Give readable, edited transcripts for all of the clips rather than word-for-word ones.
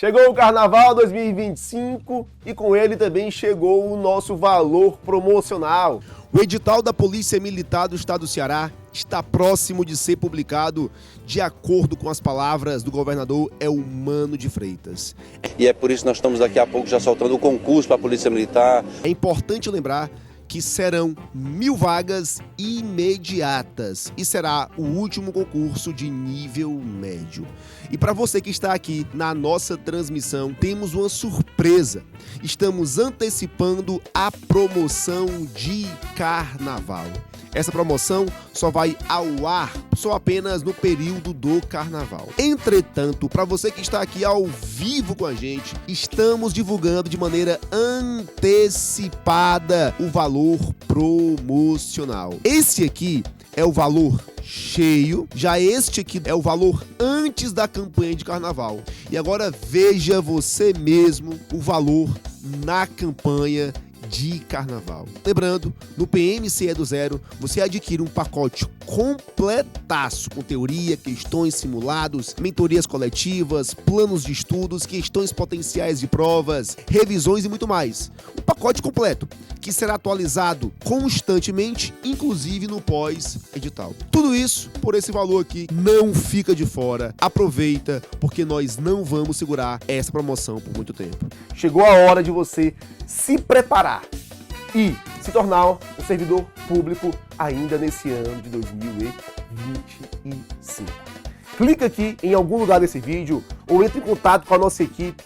Chegou o Carnaval 2025 e com ele também chegou o nosso valor promocional. O edital da Polícia Militar do Estado do Ceará está próximo de ser publicado, de acordo com as palavras do governador Eumano de Freitas. E é por isso que nós estamos daqui a pouco já soltando o concurso para a Polícia Militar. É importante lembrar que serão 1000 vagas imediatas e será o último concurso de nível médio. E para você que está aqui na nossa transmissão, temos uma surpresa. Estamos antecipando a promoção de Carnaval. Essa promoção só vai ao ar só apenas no período do Carnaval. Entretanto, para você que está aqui ao vivo com a gente, estamos divulgando de maneira antecipada o valor promocional. Esse aqui é o valor cheio, já este aqui é o valor antes da campanha de Carnaval. E agora veja você mesmo o valor na campanha de Carnaval. Lembrando, no PMCE do Zero, você adquire um pacote completaço com teoria, questões simulados, mentorias coletivas, planos de estudos, questões potenciais de provas, revisões e muito mais. Um pacote completo que será atualizado constantemente, inclusive no pós-edital. Tudo isso por esse valor aqui. Não fica de fora. Aproveita, porque nós não vamos segurar essa promoção por muito tempo. Chegou a hora de você se preparar e se tornar um servidor público ainda nesse ano de 2025. Clica aqui em algum lugar desse vídeo ou entre em contato com a nossa equipe.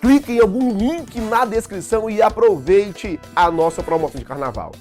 Clique em algum link na descrição e aproveite a nossa promoção de Carnaval.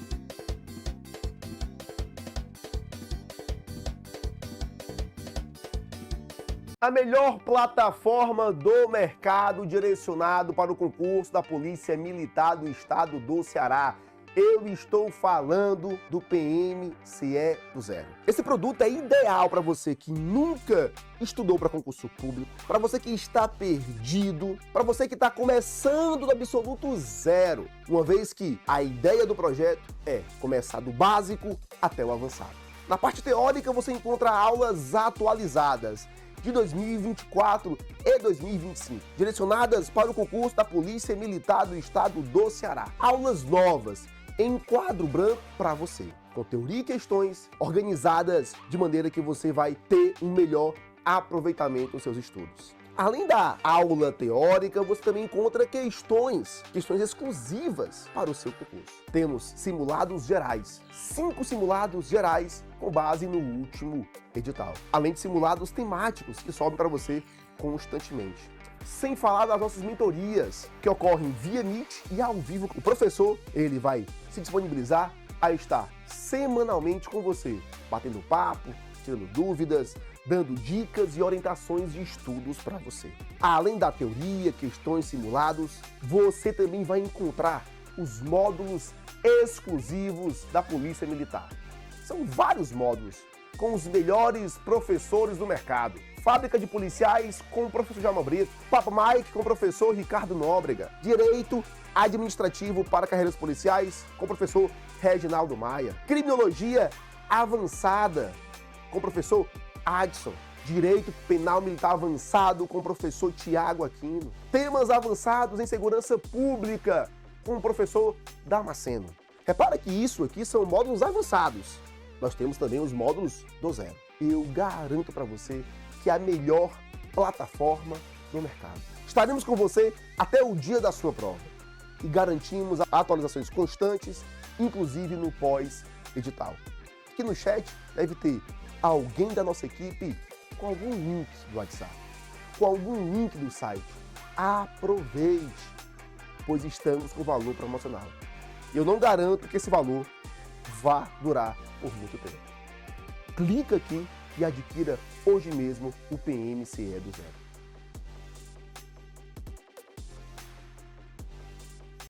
A melhor plataforma do mercado direcionado para o concurso da Polícia Militar do Estado do Ceará. Eu estou falando do PMCE do Zero. Esse produto é ideal para você que nunca estudou para concurso público, para você que está perdido, para você que está começando do absoluto zero, uma vez que a ideia do projeto é começar do básico até o avançado. Na parte teórica você encontra aulas atualizadas de 2024 e 2025, direcionadas para o concurso da Polícia Militar do Estado do Ceará. Aulas novas em quadro branco para você, com teoria e questões organizadas de maneira que você vai ter um melhor aproveitamento nos seus estudos. Além da aula teórica, você também encontra questões exclusivas para o seu concurso. Temos simulados gerais, 5 simulados gerais com base no último edital. Além de simulados temáticos que sobem para você constantemente. Sem falar das nossas mentorias, que ocorrem via Meet e ao vivo. O professor, ele vai se disponibilizar a estar semanalmente com você, batendo papo, tirando dúvidas, dando dicas e orientações de estudos para você. Além da teoria, questões simulados, você também vai encontrar os módulos exclusivos da Polícia Militar. São vários módulos com os melhores professores do mercado. Fábrica de Policiais com o professor Djalma Brito, Papo Mike com o professor Ricardo Nóbrega, Direito Administrativo para Carreiras Policiais com o professor Reginaldo Maia, Criminologia Avançada com o professor Adson, Direito Penal Militar Avançado com o professor Tiago Aquino, Temas Avançados em Segurança Pública com o professor Damasceno. Repara que isso aqui são módulos avançados. Nós temos também os módulos do zero. Eu garanto para você que é a melhor plataforma do mercado. Estaremos com você até o dia da sua prova e garantimos atualizações constantes, inclusive no pós-edital. Aqui no chat deve ter alguém da nossa equipe com algum link do WhatsApp, com algum link do site. Aproveite, pois estamos com valor promocional. Eu não garanto que esse valor vá durar por muito tempo. Clica aqui e adquira hoje mesmo o PMCE do Zero.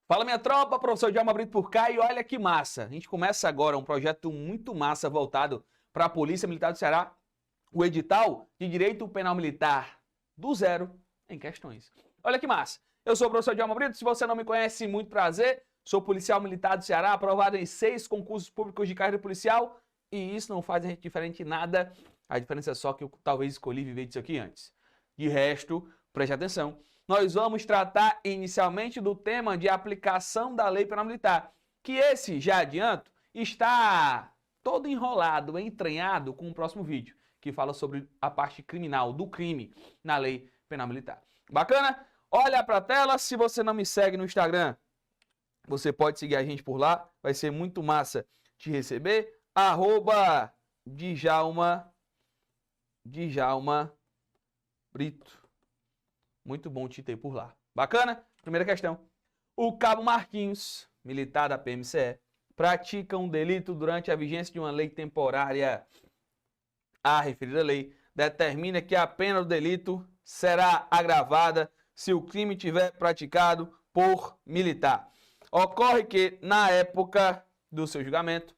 Fala minha tropa, professor Djalma Brito por cá e olha que massa. A gente começa agora um projeto muito massa voltado para a Polícia Militar do Ceará, o edital de Direito Penal Militar do Zero em questões. Olha que massa. Eu sou o professor Djalma Brito, se você não me conhece, muito prazer. Sou policial militar do Ceará, aprovado em 6 concursos públicos de carreira policial e isso não faz a gente diferente em nada. A diferença é só que eu talvez escolhi viver disso aqui antes. De resto, Preste atenção. Nós vamos tratar inicialmente do tema de aplicação da Lei Penal Militar, que esse, já adianto, está todo enrolado, entranhado com o próximo vídeo, que fala sobre a parte criminal do crime na Lei Penal Militar. Bacana? Olha para a tela. Se você não me segue no Instagram, você pode seguir a gente por lá. Vai ser muito massa te receber. @Djalma Brito. Muito bom te ter por lá. Bacana? Primeira questão. O cabo Marquinhos, militar da PMCE, pratica um delito durante a vigência de uma lei temporária. A referida lei determina que a pena do delito será agravada se o crime tiver praticado por militar. Ocorre que, na época do seu julgamento,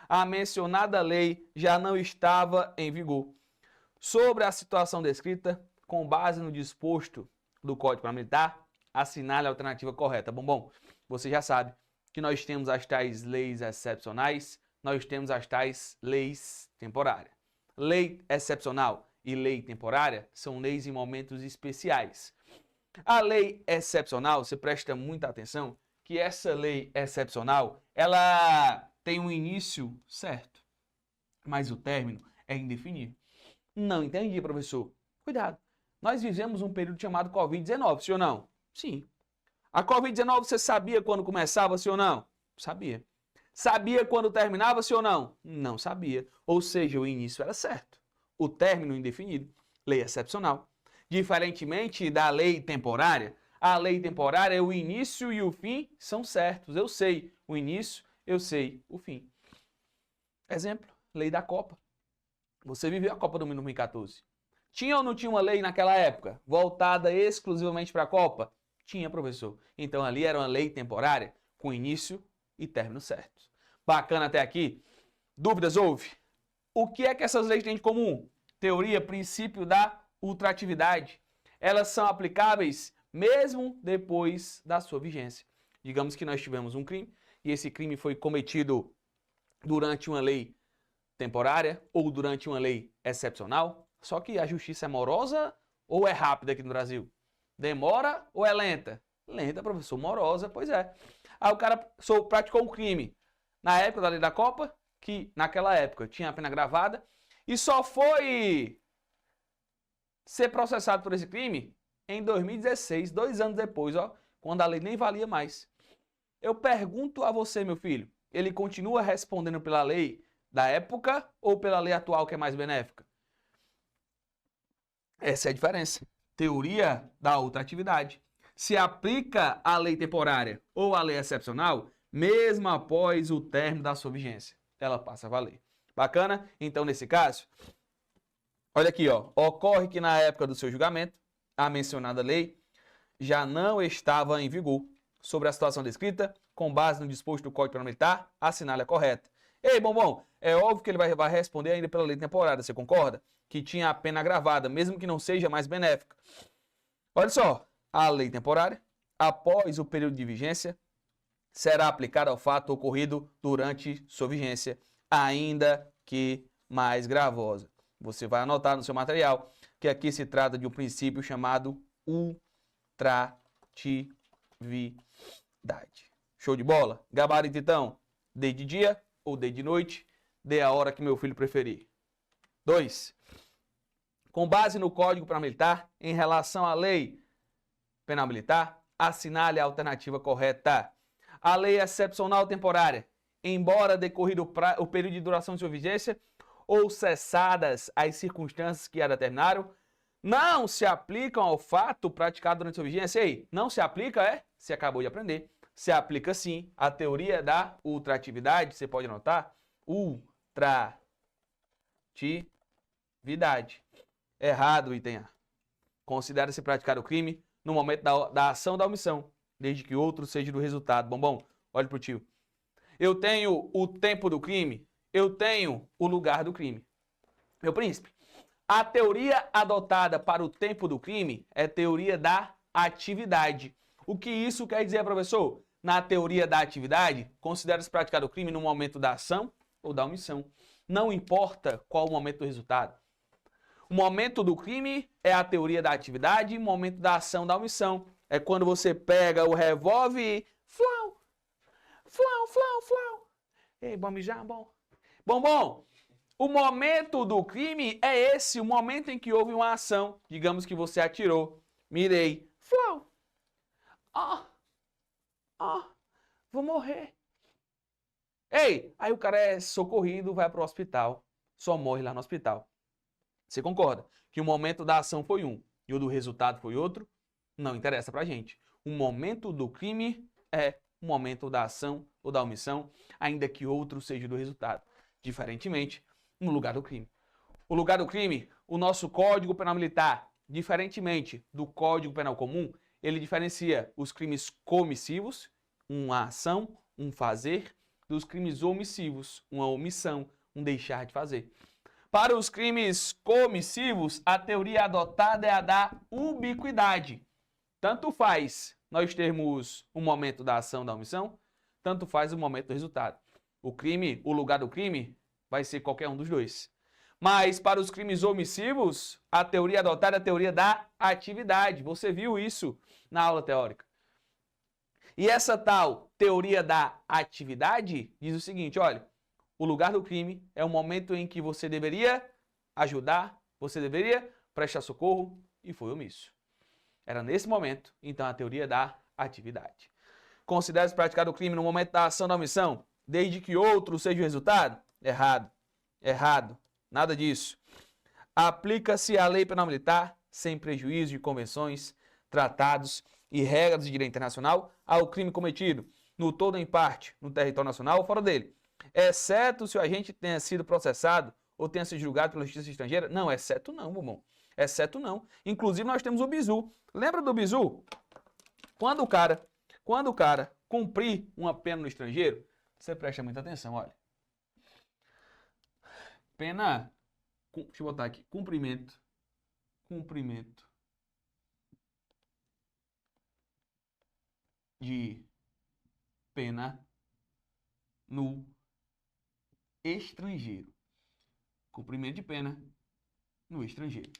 a mencionada lei já não estava em vigor. Sobre a situação descrita, com base no disposto do Código Penal Militar, assinale a alternativa correta. Bom, você já sabe que nós temos as tais leis excepcionais, nós temos as tais leis temporárias. Lei excepcional e lei temporária são leis em momentos especiais. A lei excepcional, você presta muita atenção, que essa lei excepcional, ela tem um início certo, mas o término é indefinido. Não entendi, professor. Cuidado. Nós vivemos um período chamado Covid-19, sim ou não? Sim. A Covid-19 você sabia quando começava, sim ou não? Sabia. Sabia quando terminava, sim ou não? Não sabia. Ou seja, o início era certo. O término indefinido. Lei excepcional. Diferentemente da lei temporária, a lei temporária, o início e o fim são certos. Eu sei o início, eu sei o fim. Exemplo, lei da Copa. Você viveu a Copa do Mundo 2014. Tinha ou não tinha uma lei naquela época voltada exclusivamente para a Copa? Tinha, professor. Então ali era uma lei temporária com início e término certos. Bacana até aqui? Dúvidas houve? O que é que essas leis têm de comum? Teoria, princípio da ultratividade. Elas são aplicáveis mesmo depois da sua vigência. Digamos que nós tivemos um crime e esse crime foi cometido durante uma lei temporária ou durante uma lei excepcional. Só que a justiça é morosa ou é rápida aqui no Brasil? Demora ou é lenta? Lenta, professor. Morosa, pois é. Aí o cara praticou um crime na época da lei da Copa, que naquela época tinha a pena gravada, e só foi ser processado por esse crime em 2016, 2 anos depois, quando a lei nem valia mais. Eu pergunto a você, meu filho, ele continua respondendo pela lei da época ou pela lei atual que é mais benéfica? Essa é a diferença. Teoria da ultratividade. Se aplica a lei temporária ou a lei excepcional, mesmo após o término da sua vigência. Ela passa a valer. Bacana? Então, nesse caso, olha aqui, ocorre que na época do seu julgamento, a mencionada lei já não estava em vigor. Sobre a situação descrita, com base no disposto do Código Penal Militar, assinale a correta. Ei, bombom, é óbvio que ele vai responder ainda pela lei temporária, você concorda? Que tinha a pena agravada, mesmo que não seja mais benéfica. Olha só, a lei temporária, após o período de vigência, será aplicada ao fato ocorrido durante sua vigência, ainda que mais gravosa. Você vai anotar no seu material que aqui se trata de um princípio chamado ultratividade. Show de bola? Gabarito então, dê de dia ou dê de noite, dê a hora que meu filho preferir. 2. Com base no Código Penal Militar, em relação à Lei Penal Militar, assinale a alternativa correta. A lei excepcional temporária, embora decorrido o período de duração de sua vigência ou cessadas as circunstâncias que a determinaram, não se aplicam ao fato praticado durante sua vigência. Ei, não se aplica, Você acabou de aprender. Se aplica sim a teoria da ultratividade, você pode anotar, ultratividade. Errado, item A. Considera-se praticar o crime no momento da ação da omissão, desde que outro seja do resultado. Bombom, olha pro tio. Eu tenho o tempo do crime, eu tenho o lugar do crime. Meu príncipe, a teoria adotada para o tempo do crime é teoria da atividade. O que isso quer dizer, professor? Na teoria da atividade, considera-se praticar o crime no momento da ação ou da omissão. Não importa qual o momento do resultado. O momento do crime é a teoria da atividade, o momento da ação da omissão. É quando você pega o revólver e... Flau, flau, flau, flau. Ei, bom mijar, bom. Bom. O momento do crime é esse, o momento em que houve uma ação. Digamos que você atirou. Mirei. Flau. Vou morrer. Ei, aí o cara é socorrido, vai pro hospital. Só morre lá no hospital. Você concorda que o momento da ação foi um e o do resultado foi outro? Não interessa pra gente. O momento do crime é o momento da ação ou da omissão, ainda que outro seja do resultado. Diferentemente, no lugar do crime. O lugar do crime, o nosso Código Penal Militar, diferentemente do Código Penal Comum, ele diferencia os crimes comissivos, uma ação, um fazer, dos crimes omissivos, uma omissão, um deixar de fazer. Para os crimes comissivos, a teoria adotada é a da ubiquidade. Tanto faz nós termos o momento da ação da omissão, tanto faz o momento do resultado. O crime, o lugar do crime, vai ser qualquer um dos dois. Mas para os crimes omissivos, a teoria adotada é a teoria da atividade. Você viu isso na aula teórica. E essa tal teoria da atividade diz o seguinte, olha, o lugar do crime é o momento em que você deveria ajudar, você deveria prestar socorro e foi omisso. Era nesse momento, então, a teoria da atividade. Considera-se praticado o crime no momento da ação da omissão, desde que outro seja o resultado? Errado. Nada disso. Aplica-se a lei penal militar, sem prejuízo de convenções, tratados e regras de direito internacional, ao crime cometido, no todo ou em parte, no território nacional ou fora dele. Exceto se o agente tenha sido processado ou tenha sido julgado pela justiça estrangeira. Não, exceto não, bobão. Exceto não. Inclusive, nós temos o bizu. Lembra do bizu? Quando o cara cumprir uma pena no estrangeiro, você presta muita atenção, olha. Pena, deixa eu botar aqui, cumprimento de pena no estrangeiro. Cumprimento de pena no estrangeiro.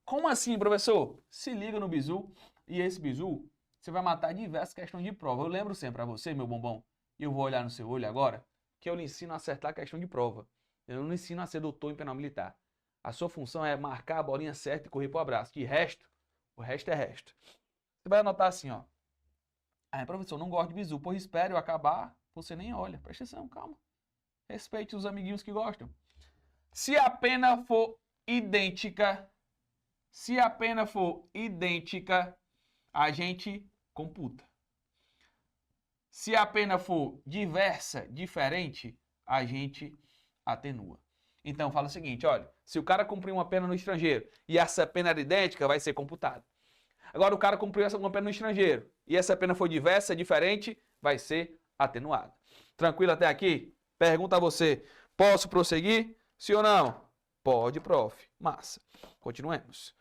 Como assim, professor? Se liga no bizu, e esse bizu, você vai matar diversas questões de prova. Eu lembro sempre para você, meu bombom, e eu vou olhar no seu olho agora, que eu lhe ensino a acertar a questão de prova. Eu não lhe ensino a ser doutor em penal militar. A sua função é marcar a bolinha certa e correr pro abraço. De resto, o resto é resto. Você vai anotar assim, ó. Ah, professor, não gosto de bizu. Pois espere eu acabar, você nem olha. Presta atenção, calma. Respeite os amiguinhos que gostam. Se a pena for idêntica, a gente computa. Se a pena for diversa, diferente, a gente atenua. Então fala o seguinte, olha, se o cara cumpriu uma pena no estrangeiro e essa pena era idêntica, vai ser computada. Agora o cara cumpriu uma pena no estrangeiro e essa pena foi diversa, diferente, vai ser atenuada. Tranquilo até aqui? Pergunta a você, posso prosseguir? Sim ou não? Pode, prof. Massa. Continuemos.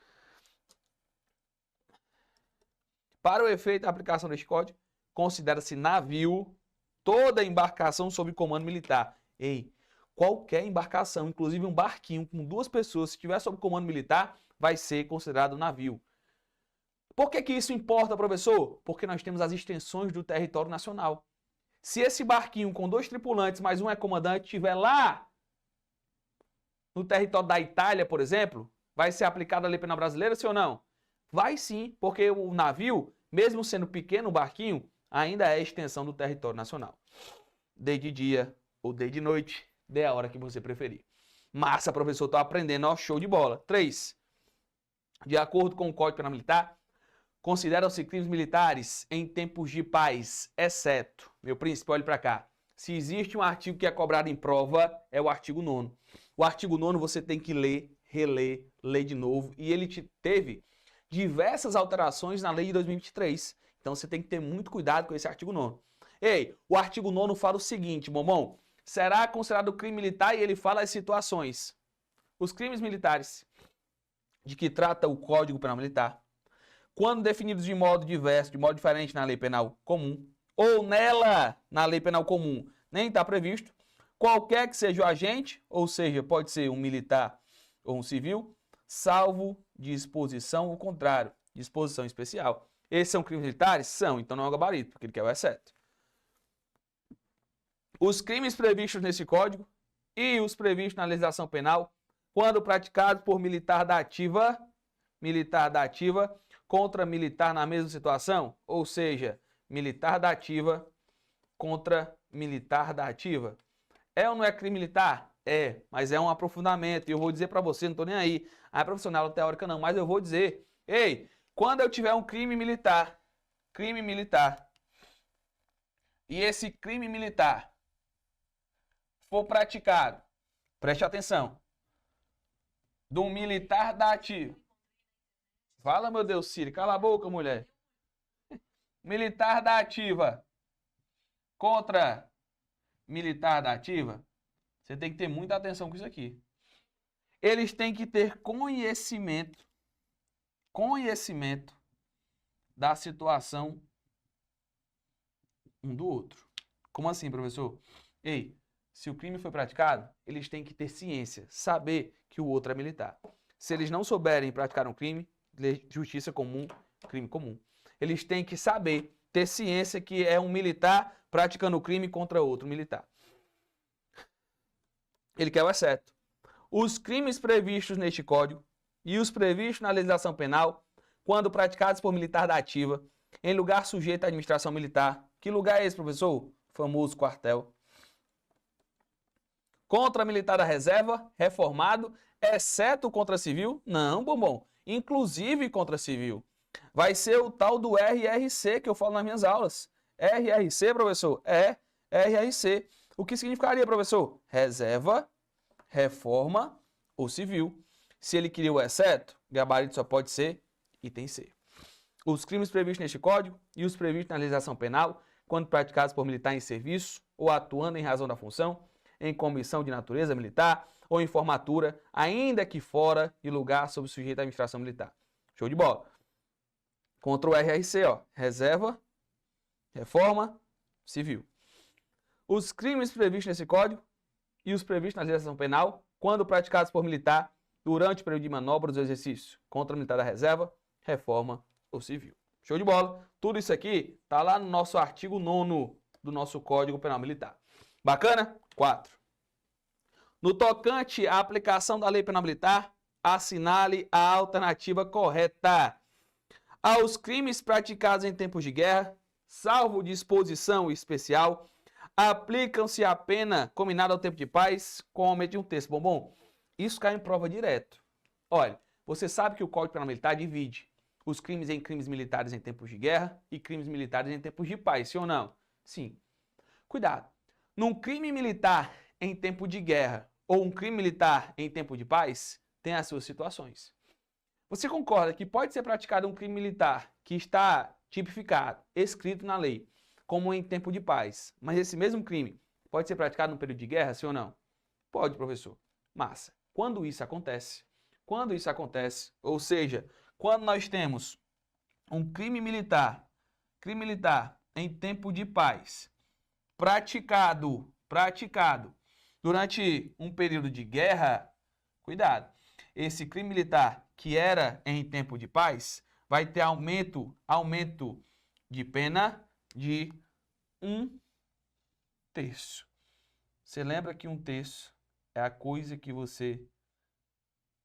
Para o efeito da aplicação deste código, considera-se navio toda embarcação sob comando militar. Ei, qualquer embarcação, inclusive um barquinho com 2 pessoas, se estiver sob comando militar, vai ser considerado navio. Por que isso importa, professor? Porque nós temos as extensões do território nacional. Se esse barquinho com 2 tripulantes, mais um é comandante, estiver lá no território da Itália, por exemplo, vai ser aplicada a lei penal brasileira, sim ou não? Vai sim, porque o navio, mesmo sendo pequeno o barquinho, ainda é extensão do território nacional. Dê de dia ou dê de noite, dê a hora que você preferir. Massa, professor, tô aprendendo, ó, show de bola. 3. De acordo com o Código Penal Militar, consideram-se crimes militares em tempos de paz, exceto, meu príncipe, olhe para cá, se existe um artigo que é cobrado em prova, é o artigo 9º. O artigo 9º você tem que ler, reler, ler de novo, e ele teve diversas alterações na lei de 2023. Então você tem que ter muito cuidado com esse artigo 9º. Ei, o artigo 9º fala o seguinte, bombom, será considerado crime militar e ele fala as situações. Os crimes militares de que trata o Código Penal Militar, quando definidos de modo diverso, de modo diferente na lei penal comum, ou nela, na lei penal comum, nem está previsto, qualquer que seja o agente, ou seja, pode ser um militar ou um civil, salvo disposição o contrário, disposição especial. Esses são crimes militares? São, então não é o gabarito, porque ele quer o exceto. Os crimes previstos nesse código e os previstos na legislação penal, quando praticados por militar da ativa contra militar na mesma situação, ou seja, militar da ativa contra militar da ativa. É ou não é crime militar? É, mas é um aprofundamento. E eu vou dizer para você, não estou nem aí. A profissional teórica não, mas eu vou dizer. Ei, quando eu tiver um crime militar, e esse crime militar for praticado, preste atenção, de um militar da ativa. Fala, meu Deus, Ciro, cala a boca, mulher. Militar da ativa contra militar da ativa, você tem que ter muita atenção com isso aqui. Eles têm que ter conhecimento da situação um do outro. Como assim, professor? Ei, se o crime foi praticado, eles têm que ter ciência, saber que o outro é militar. Se eles não souberem praticar um crime, justiça comum, crime comum. Eles têm que saber, ter ciência que é um militar praticando o crime contra outro militar. Ele quer o exceto. Os crimes previstos neste código e os previstos na legislação penal, quando praticados por militar da ativa, em lugar sujeito à administração militar. Que lugar é esse, professor? O famoso quartel. Contra militar da reserva, reformado, exceto contra civil? Não, bombom. Inclusive contra civil. Vai ser o tal do RRC que eu falo nas minhas aulas. RRC, professor? É RRC. O que significaria, professor? Reserva, reforma ou civil. Se ele queria o exceto, gabarito só pode ser item C. Os crimes previstos neste código e os previstos na legislação penal, quando praticados por militar em serviço ou atuando em razão da função, em comissão de natureza militar ou em formatura, ainda que fora de lugar sob sujeito à administração militar. Show de bola. Contra o RRC, ó, reserva, reforma, civil. Os crimes previstos nesse código e os previstos na legislação penal, quando praticados por militar durante o período de manobra do exercício contra o militar da reserva, reforma ou civil. Show de bola. Tudo isso aqui está lá no nosso artigo 9º do nosso Código Penal Militar. Bacana? 4. No tocante à aplicação da Lei Penal Militar, assinale a alternativa correta. Aos crimes praticados em tempos de guerra, salvo disposição especial, aplicam-se a pena combinada ao tempo de paz com aumento de um terço. Bom, isso cai em prova direto. Olha, você sabe que o Código Penal Militar divide os crimes em crimes militares em tempos de guerra e crimes militares em tempos de paz, sim ou não? Sim. Cuidado. Num crime militar em tempo de guerra ou um crime militar em tempo de paz, tem as suas situações. Você concorda que pode ser praticado um crime militar que está tipificado, escrito na lei, como em tempo de paz, mas esse mesmo crime pode ser praticado num período de guerra, sim ou não? Pode, professor. Massa. Quando isso acontece, ou seja, quando nós temos um crime militar em tempo de paz, praticado durante um período de guerra, cuidado, esse crime militar que era em tempo de paz vai ter aumento de pena de 1/3. Você lembra que 1/3 é a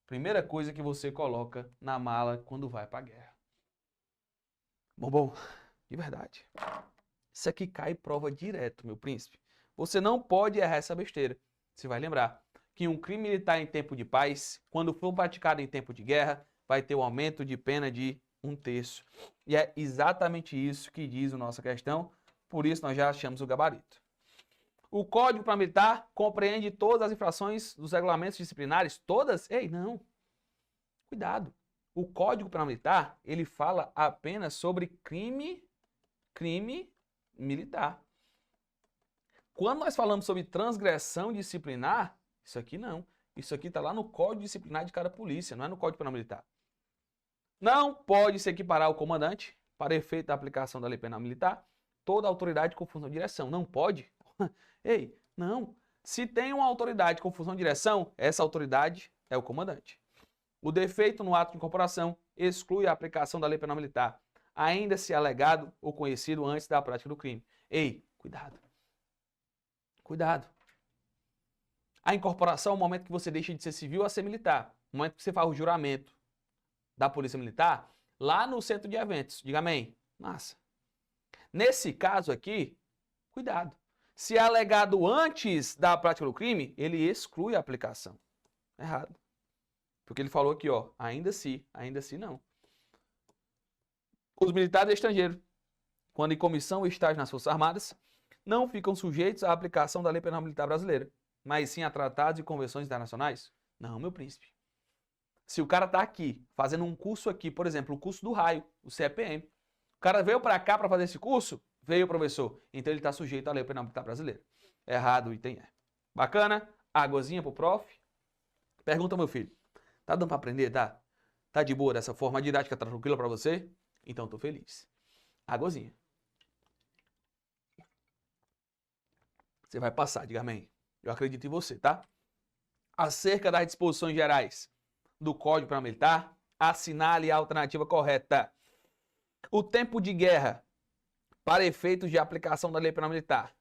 primeira coisa que você coloca na mala quando vai para a guerra. Bom, de verdade. Isso aqui cai prova direto, meu príncipe. Você não pode errar essa besteira. Você vai lembrar que um crime militar em tempo de paz, quando for praticado em tempo de guerra, vai ter um aumento de pena de 1/3. E é exatamente isso que diz a nossa questão, por isso nós já achamos o gabarito. O Código Penal Militar compreende todas as infrações dos regulamentos disciplinares? Todas? Ei, não. Cuidado. O Código Penal Militar, ele fala apenas sobre crime militar. Quando nós falamos sobre transgressão disciplinar, isso aqui não. Isso aqui está lá no Código Disciplinar de cada polícia, não é no Código Penal Militar. Não pode se equiparar ao comandante, para efeito da aplicação da Lei Penal Militar, toda autoridade com função de direção. Não pode. Ei, não. Se tem uma autoridade com função de direção, essa autoridade é o comandante. O defeito no ato de incorporação exclui a aplicação da lei penal militar, ainda se alegado ou conhecido antes da prática do crime. Ei, cuidado. Cuidado. A incorporação é o momento que você deixa de ser civil a ser militar. O momento que você faz o juramento da Polícia Militar lá no centro de eventos. Diga amém. Massa. Nesse caso aqui, cuidado. Se é alegado antes da prática do crime, ele exclui a aplicação. Errado. Porque ele falou aqui, ó, ainda assim não. Os militares estrangeiros, quando em comissão ou estágio nas Forças Armadas, não ficam sujeitos à aplicação da Lei Penal Militar Brasileira, mas sim a tratados e convenções internacionais? Não, meu príncipe. Se o cara tá aqui, fazendo um curso aqui, por exemplo, o curso do raio, o CEPM, o cara veio para cá para fazer esse curso? Veio, professor. Então ele está sujeito à Lei Penal Militar Brasileira. Errado, o item é. Bacana? Águazinha pro prof. Pergunta, meu filho. Tá dando para aprender, tá? Tá de boa dessa forma? A didática tá tranquila para você? Então tô feliz. Águazinha. Você vai passar, diga amém. Eu acredito em você, tá? Acerca das disposições gerais do Código Penal Militar, assinale a alternativa correta. O tempo de guerra para efeitos de aplicação da Lei Penal Militar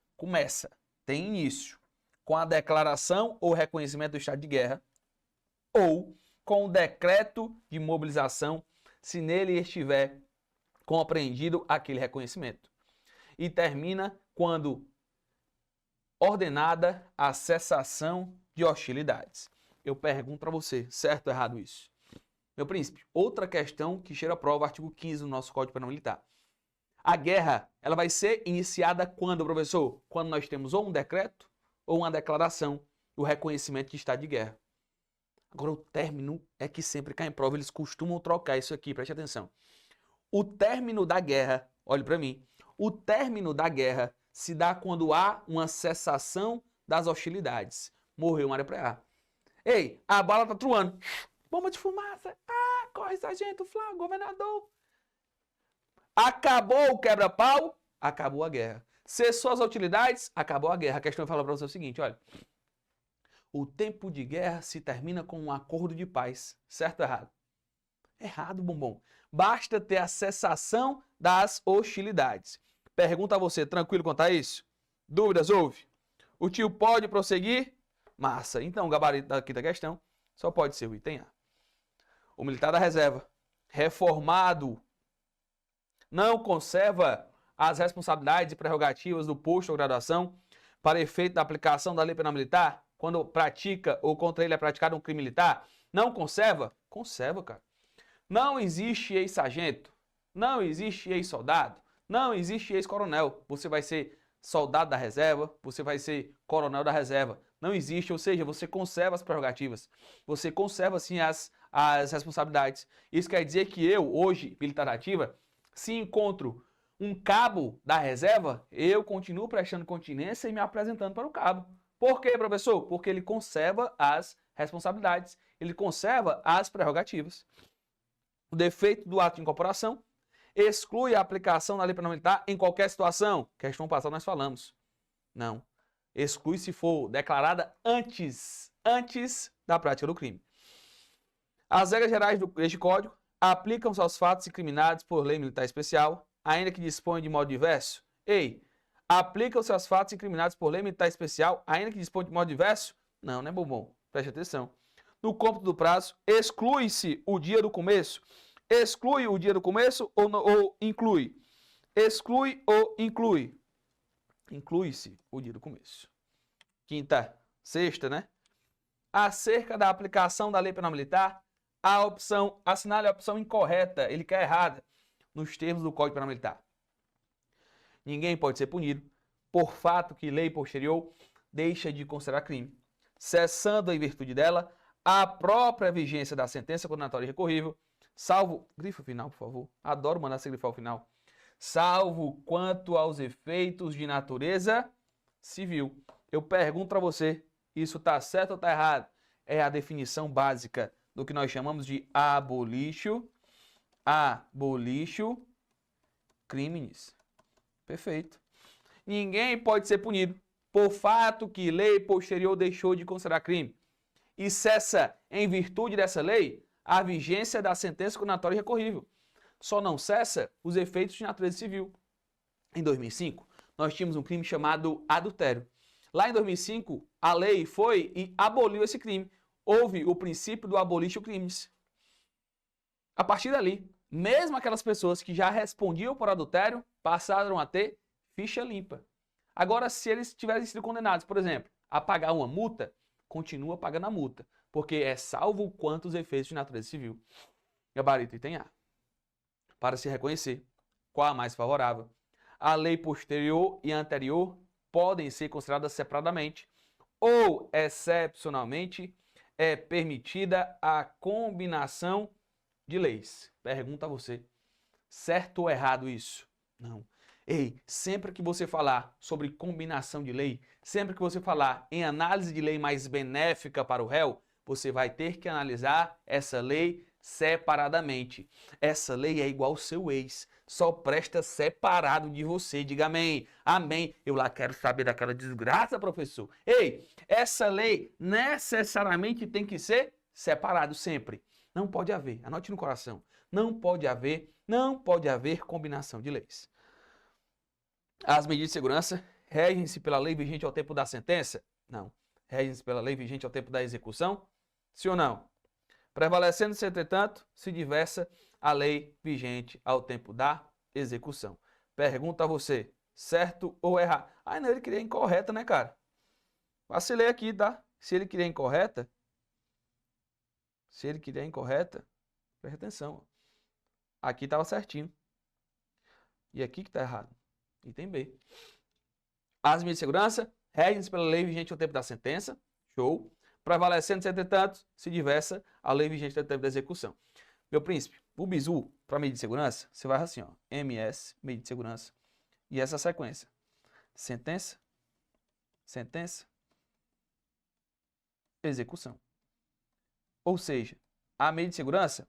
tem início com a declaração ou reconhecimento do estado de guerra ou com o decreto de mobilização, se nele estiver compreendido aquele reconhecimento. E termina quando ordenada a cessação de hostilidades. Eu pergunto para você, certo ou errado isso? Meu príncipe, outra questão que cheira a prova, artigo 15 do nosso Código Penal Militar. A guerra, ela vai ser iniciada quando, professor? Quando nós temos ou um decreto ou uma declaração, o reconhecimento de estado de guerra. Agora, o término é que sempre cai em prova, eles costumam trocar isso aqui, preste atenção. O término da guerra, olhe para mim, o término da guerra se dá quando há uma cessação das hostilidades. Morreu uma área pré-A. Ei, a bala tá truando. Bomba de fumaça. Ah, corre, sargento, Flávio, governador. Acabou o quebra-pau, acabou a guerra. Cessou as hostilidades, acabou a guerra. A questão fala para você o seguinte, olha. O tempo de guerra se termina com um acordo de paz. Certo ou errado? Errado, bombom. Basta ter a cessação das hostilidades. Pergunta a você, tranquilo quanto a isso? Dúvidas, houve? O tio pode prosseguir? Massa. Então, o gabarito daqui da questão só pode ser o item A. O militar da reserva, reformado, não conserva as responsabilidades e prerrogativas do posto ou graduação para efeito da aplicação da Lei Penal Militar, quando pratica ou contra ele é praticado um crime militar, não conserva? Conserva, cara. Não existe ex-sargento, não existe ex-soldado, não existe ex-coronel. Você vai ser soldado da reserva, você vai ser coronel da reserva. Não existe, ou seja, você conserva as prerrogativas, você conserva, sim, as responsabilidades. Isso quer dizer que eu, hoje, militar ativa, se encontro um cabo da reserva, eu continuo prestando continência e me apresentando para o cabo. Por quê, professor? Porque ele conserva as responsabilidades, ele conserva as prerrogativas. O defeito do ato de incorporação exclui a aplicação da Lei Penal Militar em qualquer situação. Questão passada nós falamos. Não. Exclui se for declarada antes da prática do crime. As regras gerais deste Código aplicam-se aos fatos incriminados por lei militar especial, ainda que disponha de modo diverso. Ei, aplicam-se aos fatos incriminados por lei militar especial, ainda que disponha de modo diverso? Não, não é bombom. Preste atenção. No cômputo do prazo, exclui-se o dia do começo? Exclui o dia do começo ou inclui? Exclui ou inclui? Inclui-se o dia do começo. Quinta, sexta, né? Acerca da aplicação da Lei Penal Militar, a opção, assinale a opção incorreta, ele quer errada, nos termos do Código Penal Militar. Ninguém pode ser punido por fato que lei posterior deixa de considerar crime, cessando em virtude dela a própria vigência da sentença condenatória recorrível, salvo... Grifa o final, por favor. Adoro mandar você grifar o final. Salvo quanto aos efeitos de natureza civil. Eu pergunto para você, isso está certo ou está errado? É a definição básica do que nós chamamos de abolitio criminis. Perfeito. Ninguém pode ser punido por fato que lei posterior deixou de considerar crime e cessa em virtude dessa lei a vigência da sentença condenatória irrecorrível. Só não cessa os efeitos de natureza civil. Em 2005, nós tínhamos um crime chamado adultério. Lá em 2005, a lei foi e aboliu esse crime. Houve o princípio do abolitio crimes. A partir dali, mesmo aquelas pessoas que já respondiam por adultério, passaram a ter ficha limpa. Agora, se eles tivessem sido condenados, por exemplo, a pagar uma multa, continua pagando a multa, porque é salvo quanto os efeitos de natureza civil. Gabarito item A. Para se reconhecer qual a mais favorável, a lei posterior e anterior podem ser consideradas separadamente ou, excepcionalmente, é permitida a combinação de leis. Pergunta a você, certo ou errado isso? Não. Ei, sempre que você falar sobre combinação de lei, sempre que você falar em análise de lei mais benéfica para o réu, você vai ter que analisar essa lei separadamente. Essa lei é igual ao seu ex, só presta separado de você. Diga amém. Amém. Eu lá quero saber daquela desgraça, professor. Ei, essa lei necessariamente tem que ser separado sempre. Não pode haver, anote no coração, não pode haver combinação de leis. As medidas de segurança regem-se pela lei vigente ao tempo da sentença? Não. Regem-se pela lei vigente ao tempo da execução? Sim ou não? Prevalecendo-se, entretanto, se diversa a lei vigente ao tempo da execução. Pergunta a você, certo ou errado? Ah, não, ele queria incorreta, né, cara? Vacilei aqui, tá? Se ele queria incorreta, presta atenção. Aqui estava certinho. E aqui que está errado. Item B. As medidas de segurança regem-se pela lei vigente ao tempo da sentença. Show. Prevalecendo, entretanto, se diversa a lei vigente ao tempo da execução. Meu príncipe, o bizu para medida de segurança, você vai assim, ó. MS, medida de segurança. E essa sequência. Sentença, execução. Ou seja, a medida de segurança,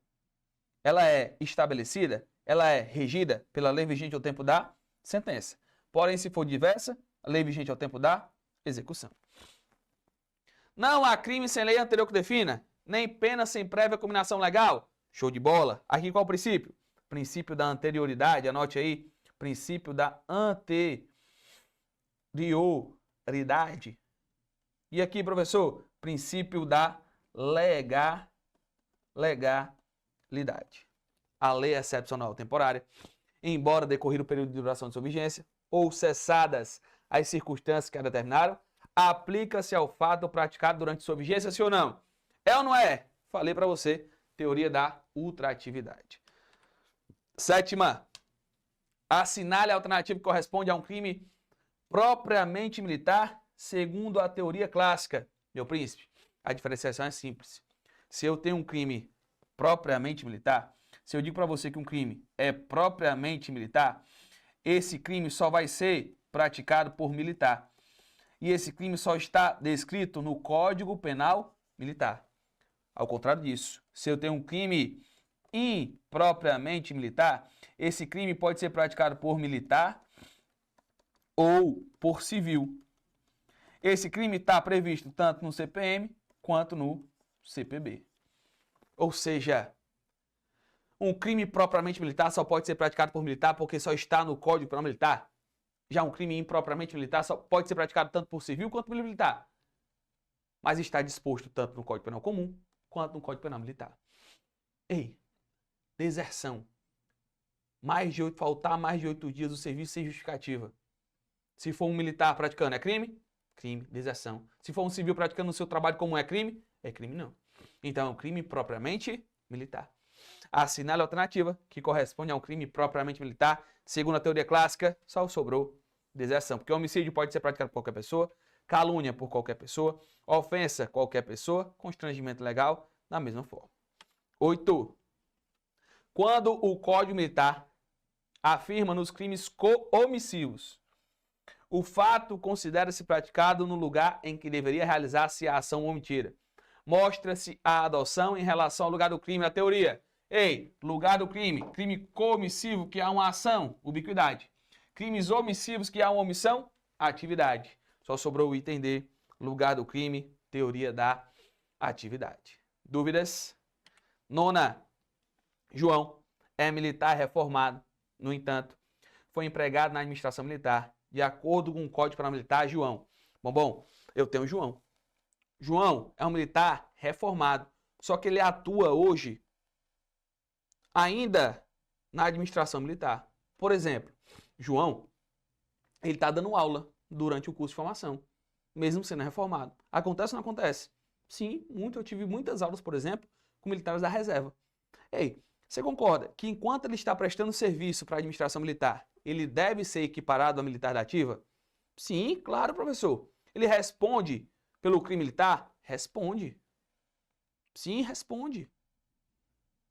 ela é estabelecida, ela é regida pela lei vigente ao tempo da sentença. Porém, se for diversa, a lei vigente ao tempo da execução. Não há crime sem lei anterior que defina, nem pena sem prévia combinação legal. Show de bola. Aqui qual o princípio? Princípio da anterioridade, anote aí. Princípio da anterioridade. E aqui, professor, princípio da legalidade. A lei é excepcional temporária, embora decorrido o período de duração de sua vigência, ou cessadas as circunstâncias que a determinaram, aplica-se ao fato praticado durante sua vigência, sim ou não? É ou não é? Falei para você, teoria da ultratividade. Sétima, assinale a alternativa que corresponde a um crime propriamente militar, segundo a teoria clássica. Meu príncipe, a diferenciação é simples. Se eu tenho um crime propriamente militar, se eu digo para você que um crime é propriamente militar, esse crime só vai ser praticado por militar. E esse crime só está descrito no Código Penal Militar. Ao contrário disso, se eu tenho um crime impropriamente militar, esse crime pode ser praticado por militar ou por civil. Esse crime está previsto tanto no CPM quanto no CPB. Ou seja, um crime propriamente militar só pode ser praticado por militar porque só está no Código Penal Militar. Já um crime impropriamente militar só pode ser praticado tanto por civil quanto por militar. Mas está disposto tanto no Código Penal Comum quanto no Código Penal Militar. Ei, deserção. Faltar mais de 8 dias do serviço sem justificativa. Se for um militar praticando, é crime? Crime, deserção. Se for um civil praticando o seu trabalho comum, é crime? É crime não. Então é um crime propriamente militar. Assinale a alternativa que corresponde a um crime propriamente militar. Segundo a teoria clássica, só sobrou deserção. Porque homicídio pode ser praticado por qualquer pessoa, calúnia por qualquer pessoa, ofensa qualquer pessoa, constrangimento legal da mesma forma. 8. Quando o Código Militar afirma nos crimes co-omissivos, o fato considera-se praticado no lugar em que deveria realizar-se a ação omitida. Mostra-se a adoção em relação ao lugar do crime na teoria. Ei, lugar do crime, crime comissivo que há uma ação, ubiquidade. Crimes omissivos que há uma omissão, atividade. Só sobrou o item D, lugar do crime, teoria da atividade. Dúvidas? Nona, João é militar reformado, no entanto, foi empregado na administração militar, de acordo com o Código Penal Militar, João. Bom, eu tenho João. João é um militar reformado, só que ele atua hoje ainda na administração militar. Por exemplo, João, ele está dando aula durante o curso de formação, mesmo sendo reformado. Acontece ou não acontece? Sim, muito. Eu tive muitas aulas, por exemplo, com militares da reserva. Ei, você concorda que enquanto ele está prestando serviço para a administração militar, ele deve ser equiparado a militar da ativa? Sim, claro, professor. Ele responde pelo crime militar? Responde. Sim, responde.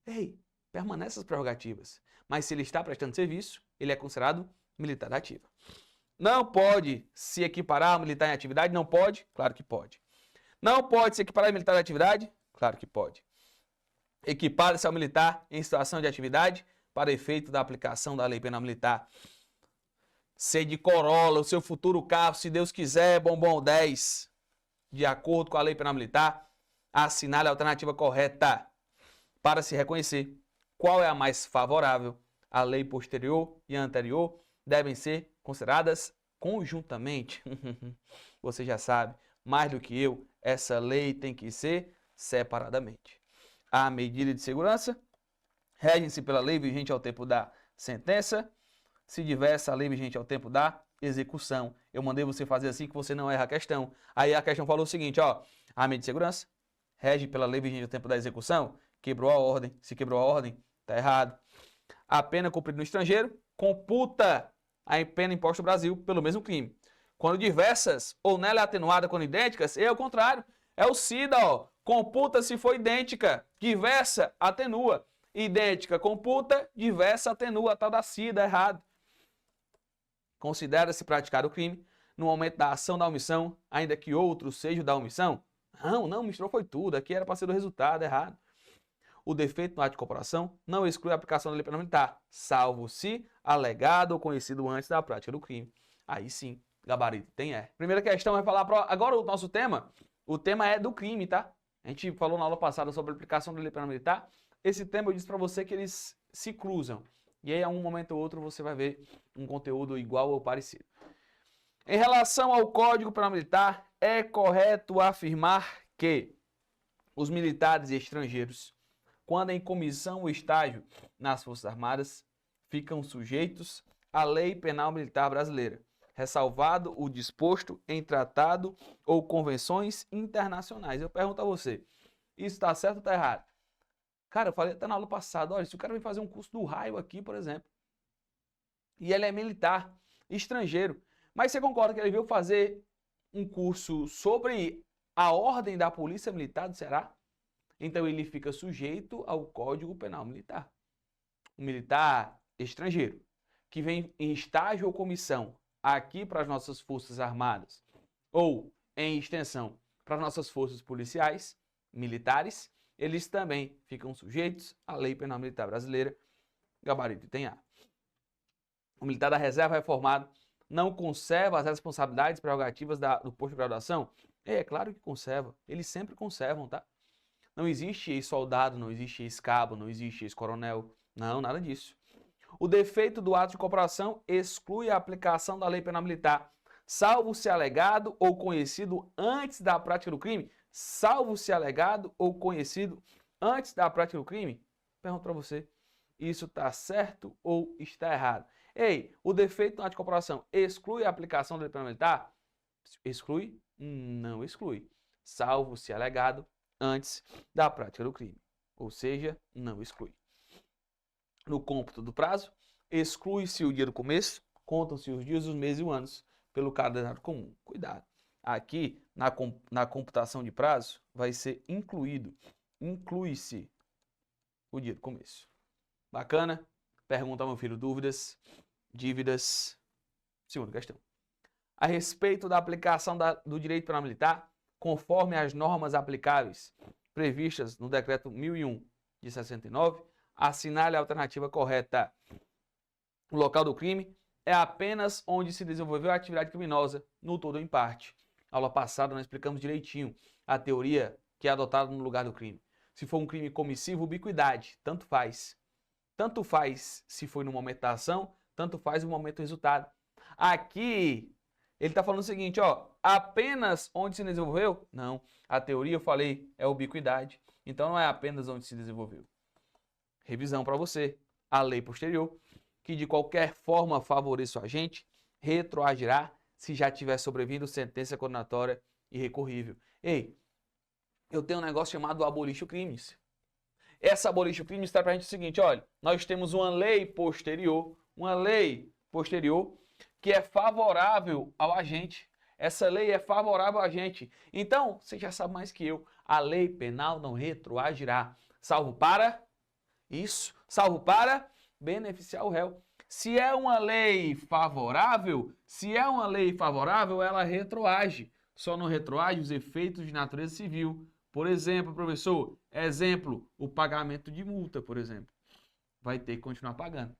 Ei, permanece as prerrogativas. Mas se ele está prestando serviço, ele é considerado militar da ativa. Não pode se equiparar a militar em atividade? Não pode? Claro que pode. Não pode se equiparar a militar em atividade? Claro que pode. Equipar-se ao militar em situação de atividade para efeito da aplicação da lei penal militar. Ser de Corolla, o seu futuro carro, se Deus quiser, bombom 10, de acordo com a lei penal militar, assinale a alternativa correta para se reconhecer qual é a mais favorável. A lei posterior e a anterior devem ser consideradas conjuntamente. Você já sabe, mais do que eu, essa lei tem que ser separadamente. A medida de segurança regem-se pela lei vigente ao tempo da sentença, se diversa a lei vigente ao tempo da execução. Eu mandei você fazer assim que você não erra a questão. Aí a questão falou o seguinte, ó, a medida de segurança rege pela lei vigente ao tempo da execução, quebrou a ordem. Se quebrou a ordem, tá errado. A pena cumprida no estrangeiro computa a pena imposta no Brasil pelo mesmo crime. Quando diversas ou nela atenuada quando idênticas, é o contrário. É o SIDA, ó. Computa se for idêntica, diversa, atenua. Idêntica, computa, diversa, atenua. Tal da SIDA, errado. Considera-se praticar o crime no momento da ação da omissão, ainda que outro seja o da omissão? Não, misturou foi tudo. Aqui era para ser o resultado, errado. O defeito no ato de corporação não exclui a aplicação da lei penal militar, salvo se alegado ou conhecido antes da prática do crime. Aí sim, gabarito tem é. Primeira questão vai falar agora o nosso tema. O tema é do crime, tá? A gente falou na aula passada sobre a aplicação da lei penal militar. Esse tema eu disse para você que eles se cruzam. E aí, a um momento ou outro, você vai ver um conteúdo igual ou parecido. Em relação ao Código Penal Militar, é correto afirmar que os militares estrangeiros, quando em comissão ou estágio nas Forças Armadas, ficam sujeitos à Lei Penal Militar Brasileira, ressalvado o disposto em tratado ou convenções internacionais. Eu pergunto a você, isso está certo ou está errado? Cara, eu falei até na aula passada, olha, se o cara vem fazer um curso do raio aqui, por exemplo, e ele é militar, estrangeiro, mas você concorda que ele veio fazer um curso sobre a ordem da Polícia Militar do Ceará? Então ele fica sujeito ao Código Penal Militar. Um militar estrangeiro que vem em estágio ou comissão aqui para as nossas Forças Armadas ou em extensão para as nossas forças policiais, militares, eles também ficam sujeitos à Lei Penal Militar Brasileira, gabarito item A. O militar da reserva reformado não conserva as responsabilidades e prerrogativas do posto de graduação? É claro que conserva, eles sempre conservam, tá? Não existe ex-soldado, não existe ex-cabo, não existe ex-coronel, não, nada disso. O defeito do ato de corporação exclui a aplicação da lei penal militar, salvo se alegado ou conhecido antes da prática do crime. Salvo se alegado ou conhecido antes da prática do crime? Pergunto para você, isso está certo ou está errado? Ei, o defeito do ato de corporação exclui a aplicação da lei penal militar? Exclui? Não exclui. Salvo se alegado antes da prática do crime. Ou seja, não exclui. No cômputo do prazo, exclui-se o dia do começo, contam-se os dias, os meses e os anos pelo calendário comum. Cuidado. Aqui, na computação de prazo, vai ser inclui-se o dia do começo. Bacana? Pergunta ao meu filho, dúvidas, dívidas? Segunda questão. A respeito da aplicação do direito penal militar, conforme as normas aplicáveis previstas no Decreto 1001 de 69, assinale a alternativa correta. O local do crime é apenas onde se desenvolveu a atividade criminosa, no todo ou em parte. Na aula passada nós explicamos direitinho a teoria que é adotada no lugar do crime. Se for um crime comissivo, ubiquidade, tanto faz. Tanto faz se foi no momento da ação, tanto faz o momento do resultado. Aqui, ele está falando o seguinte, ó, apenas onde se desenvolveu? Não, a teoria eu falei é ubiquidade, então não é apenas onde se desenvolveu. Revisão para você, a lei posterior, que de qualquer forma favoreça o agente, retroagirá se já tiver sobrevindo sentença condenatória irrecorrível. Ei, eu tenho um negócio chamado abolício crimes. Essa abolício crimes está para a gente o seguinte, olha, nós temos uma lei posterior que é favorável ao agente. Essa lei é favorável ao agente. Então, você já sabe mais que eu, a lei penal não retroagirá, salvo para beneficiar o réu. Se é uma lei favorável, ela retroage. Só não retroage os efeitos de natureza civil. Por exemplo, professor, o pagamento de multa, por exemplo. Vai ter que continuar pagando.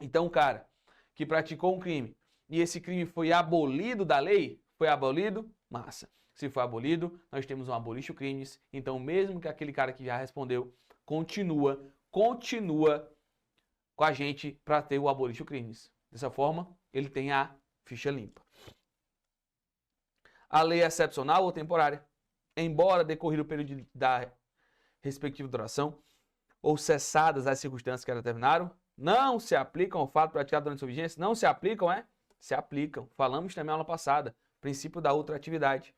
Então, o cara que praticou um crime e esse crime foi abolido da lei, foi abolido, massa. Se foi abolido, nós temos um abolício crimes. Então, mesmo que aquele cara que já respondeu, continua com a gente para ter o abolício crimes. Dessa forma, ele tem a ficha limpa. A lei é excepcional ou temporária, embora decorrido o período da respectiva duração ou cessadas as circunstâncias que a determinaram, não se aplicam ao fato praticado durante sua vigência? Não se aplicam, é? Se aplicam. Falamos também na aula passada. Princípio da ultratividade.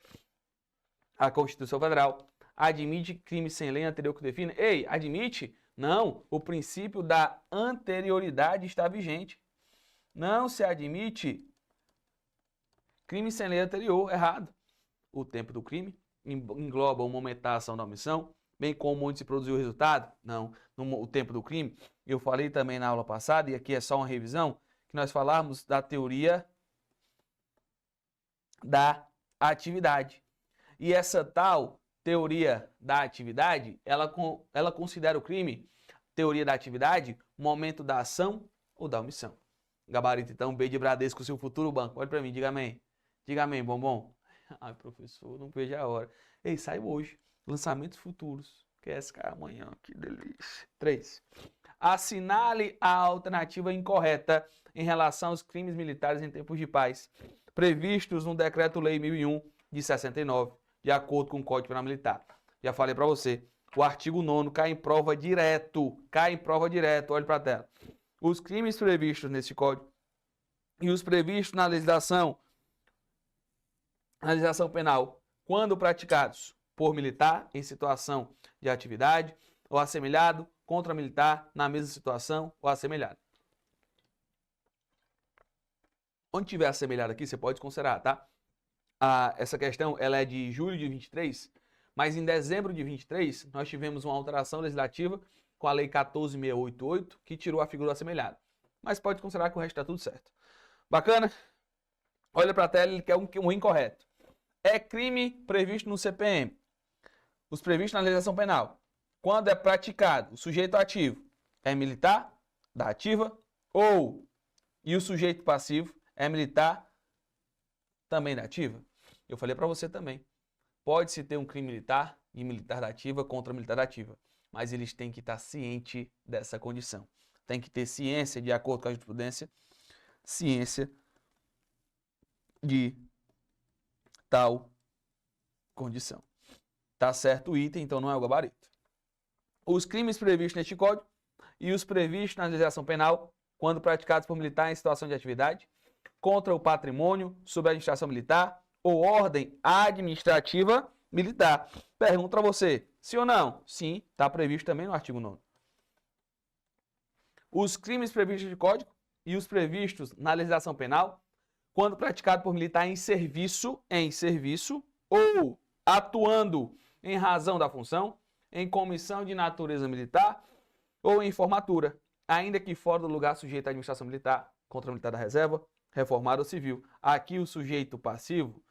A Constituição Federal admite crime sem lei anterior que define? Ei, admite? Não. O princípio da anterioridade está vigente. Não se admite crime sem lei anterior. Errado. O tempo do crime engloba o momento da ação da omissão, bem como onde se produziu o resultado? Não. O tempo do crime, eu falei também na aula passada, e aqui é só uma revisão, que nós falamos da teoria da atividade. E essa tal teoria da atividade, ela considera o crime, teoria da atividade, momento da ação ou da omissão. Gabarito, então, B de Bradesco, seu futuro banco. Olha para mim, diga amém. Diga amém, bombom. Ai, professor, não vejo a hora. Ei, saiu hoje. Lançamentos futuros. QSK amanhã, que delícia. 3. Assinale a alternativa incorreta em relação aos crimes militares em tempos de paz, previstos no Decreto-Lei 1001 de 69, de acordo com o Código Penal Militar. Já falei para você, o artigo 9º cai em prova direto. Olhe para a tela. Os crimes previstos nesse Código e os previstos na legislação penal, quando praticados por militar em situação de atividade ou assemelhado contra militar na mesma situação ou assemelhado. Onde tiver assemelhado aqui, você pode considerar, tá? Essa questão ela é de julho de 23, mas em dezembro de 23 nós tivemos uma alteração legislativa com a Lei 14.688, que tirou a figura do assemelhado. Mas pode considerar que o resto está tudo certo. Bacana? Olha para a tela, ele quer um incorreto. É crime previsto no CPM. Os previstos na legislação penal. Quando é praticado, o sujeito ativo é militar, da ativa, e o sujeito passivo é militar, também da ativa. Eu falei para você também. Pode-se ter um crime militar e militar da ativa contra militar da ativa, mas eles têm que estar cientes dessa condição. Tem que ter ciência, de acordo com a jurisprudência, ciência de tal condição. Tá certo o item, então não é o gabarito. Os crimes previstos neste código e os previstos na legislação penal, quando praticados por militar em situação de atividade, contra o patrimônio, sob a administração militar ou ordem administrativa militar. Pergunto a você, sim ou não? Sim, está previsto também no artigo 9º. Os crimes previstos de código e os previstos na legislação penal, quando praticado por militar em serviço ou atuando em razão da função, em comissão de natureza militar ou em formatura, ainda que fora do lugar sujeito à administração militar, contra militar da reserva, reformado ou civil. Aqui o sujeito passivo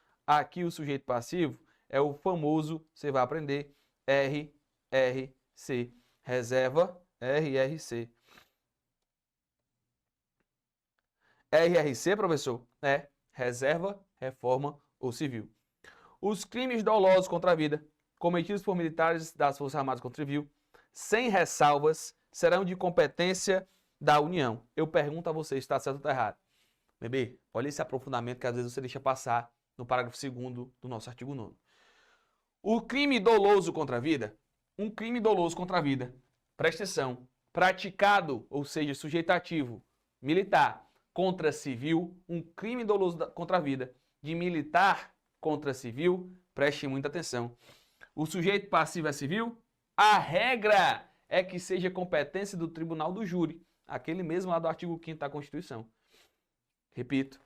é o famoso, você vai aprender, RRC, reserva, RRC. RRC, professor, é reserva, reforma ou civil. Os crimes dolosos contra a vida, cometidos por militares das Forças Armadas contra o civil, sem ressalvas, serão de competência da União. Eu pergunto a você, está certo ou está errado? Bebê, olha esse aprofundamento que às vezes você deixa passar no parágrafo 2º do nosso artigo 9º. O crime doloso contra a vida, um crime doloso contra a vida, presta atenção, praticado, ou seja, sujeitativo, militar contra civil, um crime doloso contra a vida de militar contra civil, preste muita atenção. O sujeito passivo é civil? A regra é que seja competência do tribunal do júri, aquele mesmo lá do artigo 5º da Constituição. Repito,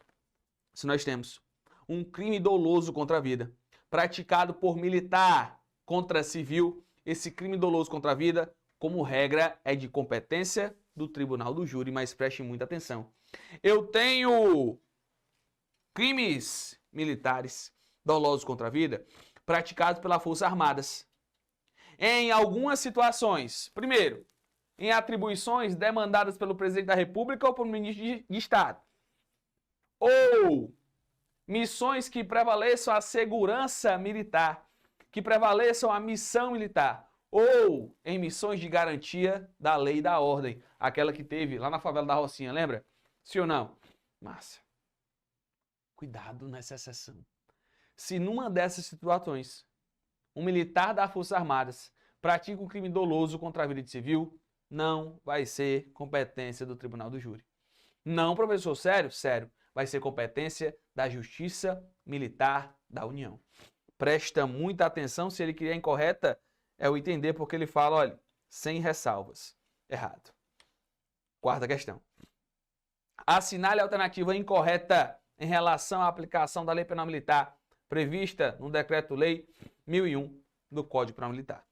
se nós temos um crime doloso contra a vida, praticado por militar contra civil, esse crime doloso contra a vida, como regra, é de competência do tribunal do júri, mas preste muita atenção. Eu tenho crimes militares dolosos contra a vida praticados pelas Forças Armadas. Em algumas situações, primeiro, em atribuições demandadas pelo presidente da República ou pelo ministro de Estado, ou missões que prevaleçam a segurança militar, que prevaleçam a missão militar, ou em missões de garantia da lei e da ordem, aquela que teve lá na favela da Rocinha, lembra? Sim ou não? Massa. Cuidado nessa exceção. Se numa dessas situações, um militar das Forças Armadas pratica um crime doloso contra a vida de civil, não vai ser competência do tribunal do júri. Não, professor, sério? Sério. Vai ser competência da Justiça Militar da União. Presta muita atenção, se ele criar incorreta, é o entender porque ele fala, olha, sem ressalvas. Errado. Quarta questão. Assinale a alternativa incorreta em relação à aplicação da Lei Penal Militar prevista no Decreto-Lei 1001 do Código Penal Militar.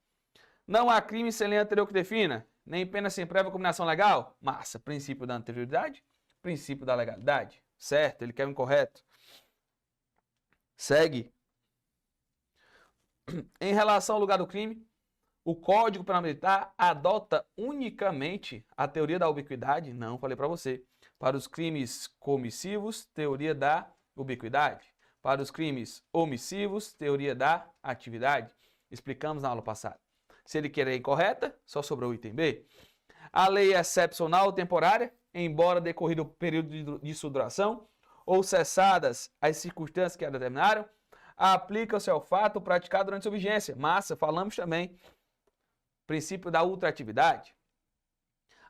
Não há crime sem lei anterior que defina, nem pena sem prévia combinação legal. Massa, princípio da anterioridade, princípio da legalidade. Certo, ele quer o incorreto. Segue. Em relação ao lugar do crime, o Código Penal Militar adota unicamente a teoria da ubiquidade, não falei para você. Para os crimes comissivos, teoria da ubiquidade. Para os crimes omissivos, teoria da atividade. Explicamos na aula passada. Se ele querer incorreta, só sobrou o item B. A lei é excepcional temporária, embora decorrido o período de sua duração, ou cessadas as circunstâncias que a determinaram, aplica-se ao fato praticado durante sua vigência. Massa, falamos também. Princípio da ultratividade.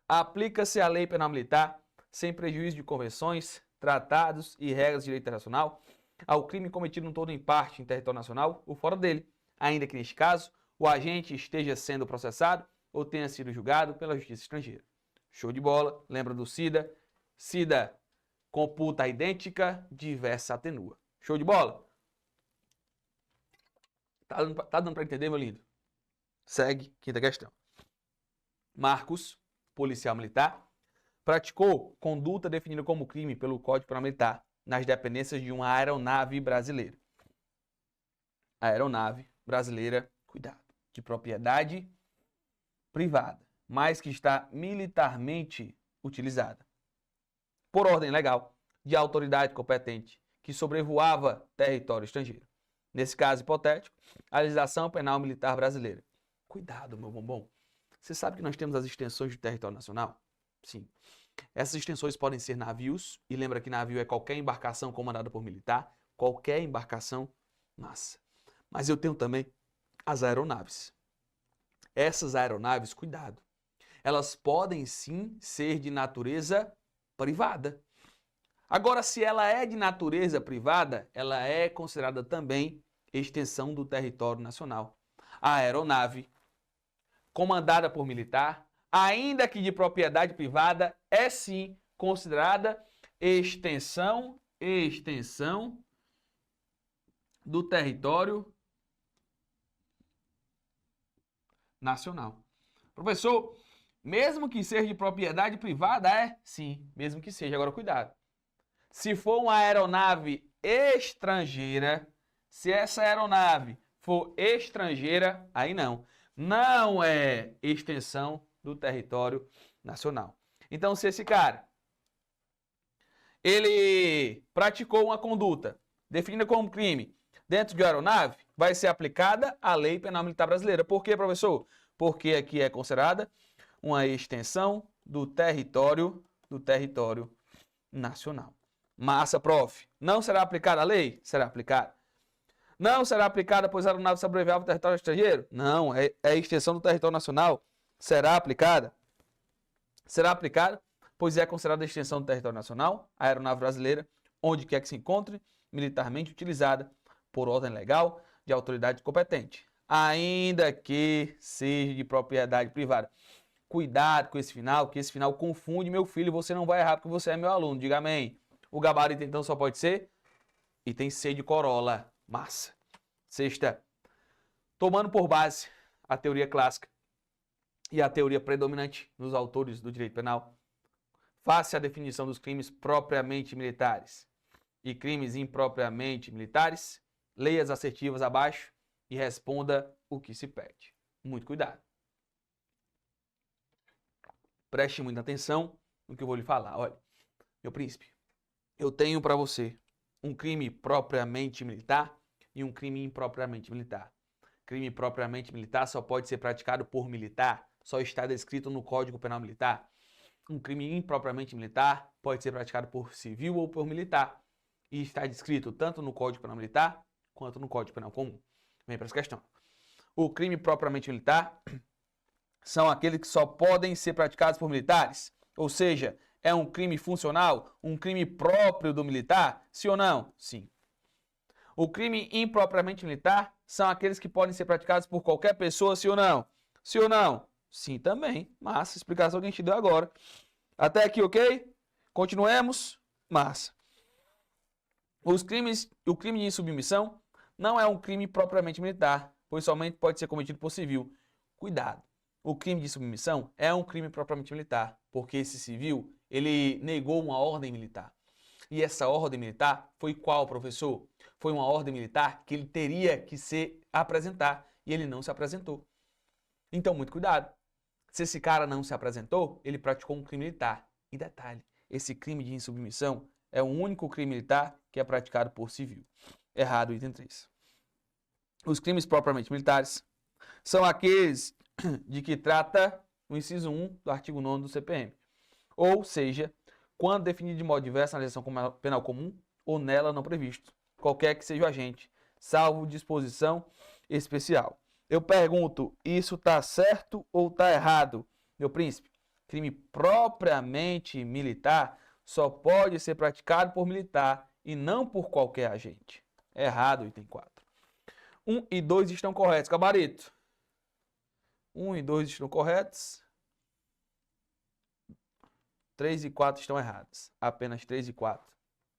Aplica-se a lei penal militar, sem prejuízo de convenções, tratados e regras de direito internacional, ao crime cometido no todo ou em parte em território nacional ou fora dele, ainda que neste caso o agente esteja sendo processado ou tenha sido julgado pela justiça estrangeira. Show de bola, lembra do SIDA? SIDA, computa idêntica, diversa atenua. Show de bola? Tá dando para entender, meu lindo? Segue, quinta questão. Marcos, policial militar, praticou conduta definida como crime pelo Código Penal Militar nas dependências de uma aeronave brasileira. Aeronave brasileira, cuidado, de propriedade privada, mas que está militarmente utilizada, por ordem legal, de autoridade competente, que sobrevoava território estrangeiro. Nesse caso hipotético, a legislação penal militar brasileira. Cuidado, meu bombom. Você sabe que nós temos as extensões do território nacional? Sim. Essas extensões podem ser navios, e lembra que navio é qualquer embarcação comandada por militar, qualquer embarcação, massa. Mas eu tenho também as aeronaves. Essas aeronaves, cuidado, elas podem sim ser de natureza privada. Agora, se ela é de natureza privada, ela é considerada também extensão do território nacional. A aeronave, comandada por militar, ainda que de propriedade privada, é sim considerada extensão do território nacional. Professor, mesmo que seja de propriedade privada, é? Sim, mesmo que seja. Agora, cuidado. Se for uma aeronave estrangeira, se essa aeronave for estrangeira, aí não. Não é extensão do território nacional. Então, se esse cara, ele praticou uma conduta definida como crime dentro de aeronave, vai ser aplicada a Lei Penal Militar Brasileira. Por quê, professor? Porque aqui é considerada uma extensão do território nacional. Massa, prof. Não será aplicada a lei? Será aplicada. Não será aplicada, pois a aeronave sobrevoava o território estrangeiro? Não, é extensão do território nacional. Será aplicada? Será aplicada, pois é considerada extensão do território nacional, a aeronave brasileira, onde quer que se encontre, militarmente utilizada por ordem legal de autoridade competente, ainda que seja de propriedade privada. Cuidado com esse final, que esse final confunde meu filho, você não vai errar porque você é meu aluno. Diga amém. O gabarito então só pode ser item C de Corolla. Massa. Sexta. Tomando por base a teoria clássica e a teoria predominante nos autores do direito penal, faça a definição dos crimes propriamente militares e crimes impropriamente militares, leia as assertivas abaixo e responda o que se pede. Muito cuidado. Preste muita atenção no que eu vou lhe falar. Olha, meu príncipe, eu tenho para você um crime propriamente militar e um crime impropriamente militar. Crime propriamente militar só pode ser praticado por militar, só está descrito no Código Penal Militar. Um crime impropriamente militar pode ser praticado por civil ou por militar e está descrito tanto no Código Penal Militar quanto no Código Penal Comum. Vem para essa questão. O crime propriamente militar são aqueles que só podem ser praticados por militares, ou seja, é um crime funcional, um crime próprio do militar, sim ou não? Sim. O crime impropriamente militar são aqueles que podem ser praticados por qualquer pessoa, sim ou não? Sim ou não? Sim também. Massa, explicação que a gente deu agora. Até aqui, ok? Continuemos. Massa. O crime de insubmissão não é um crime propriamente militar, pois somente pode ser cometido por civil. Cuidado. O crime de submissão é um crime propriamente militar, porque esse civil, ele negou uma ordem militar. E essa ordem militar foi qual, professor? Foi uma ordem militar que ele teria que se apresentar e ele não se apresentou. Então, muito cuidado. Se esse cara não se apresentou, ele praticou um crime militar. E detalhe, esse crime de insubmissão é o único crime militar que é praticado por civil. Errado, item 3. Os crimes propriamente militares são aqueles de que trata o inciso 1 do artigo 9º do CPM. Ou seja, quando definido de modo diverso na legislação penal comum ou nela não previsto, qualquer que seja o agente, salvo disposição especial. Eu pergunto, isso está certo ou está errado? Meu príncipe, crime propriamente militar só pode ser praticado por militar e não por qualquer agente. Errado, item 4. 1 e 2 estão corretos. Gabarito. 1 e 2 estão corretos. 3 e 4 estão errados. Apenas 3 e 4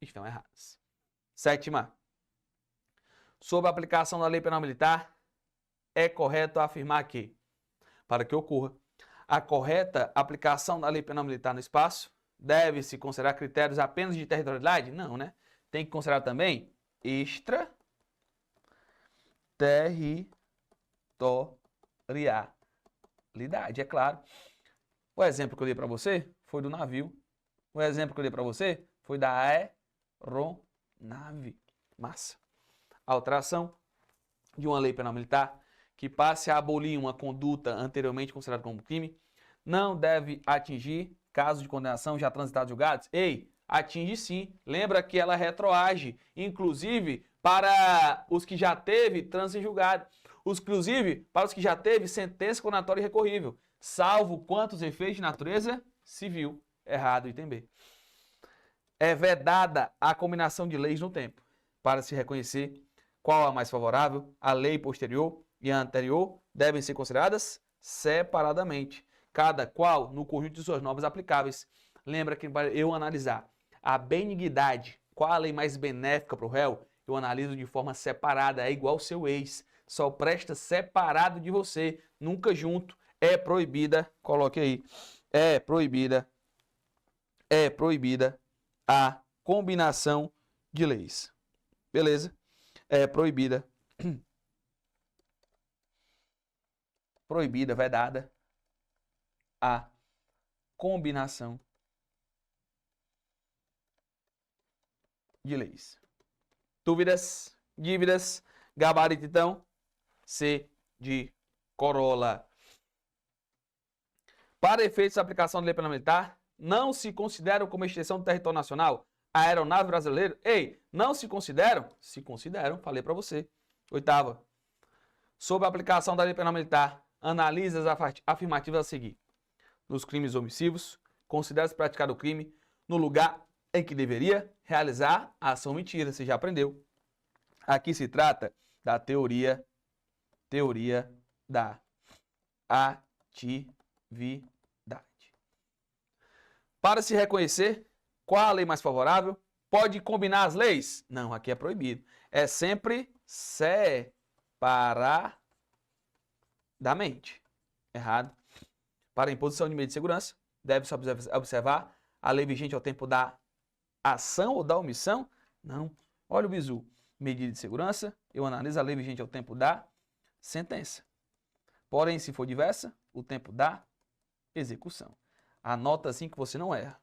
estão errados. Sétima. Sob a aplicação da Lei Penal Militar, é correto afirmar que, para que ocorra a correta aplicação da Lei Penal Militar no espaço, deve-se considerar critérios apenas de territorialidade? Não, né? Tem que considerar também extraterritorialidade, é claro. O exemplo que eu dei para você foi do navio. O exemplo que eu dei para você foi da aeronave. Massa. A alteração de uma lei penal militar que passe a abolir uma conduta anteriormente considerada como crime não deve atingir casos de condenação já transitados julgados? Ei, atinge sim. Lembra que ela retroage, inclusive para os que já teve trânsito em julgado. Inclusive para os que já teve sentença condenatória e recorrível, salvo quantos efeitos de natureza civil. Errado, item B. É vedada a combinação de leis no tempo, para se reconhecer qual a mais favorável, a lei posterior e a anterior devem ser consideradas separadamente, cada qual no conjunto de suas normas aplicáveis. Lembra que para eu analisar a benignidade, qual a lei mais benéfica para o réu, eu analiso de forma separada, é igual ao seu ex, só presta separado de você, nunca junto. É proibida, coloque aí, é proibida a combinação de leis. Beleza? É proibida, vedada, a combinação de leis. Dúvidas? dívidas, gabarito então, C de Corolla. Para efeitos da aplicação da lei penal militar, não se consideram como extensão do território nacional a aeronave brasileira? Ei, não se consideram? Se consideram, falei para você. 8ª. Sobre a aplicação da lei penal militar, analise as afirmativas a seguir. Nos crimes omissivos, considera-se praticado o crime no lugar em que deveria realizar a ação mentira. Você já aprendeu. Aqui se trata da teoria da atividade. Para se reconhecer, qual a lei mais favorável? Pode combinar as leis? Não, aqui é proibido. É sempre separadamente. Errado. Para a imposição de medida de segurança, deve-se observar a lei vigente ao tempo da ação ou da omissão? Não. Olha o bizu. Medida de segurança, eu analiso a lei vigente ao tempo da sentença. Porém, se for diversa, o tempo da execução. Anota assim que você não erra.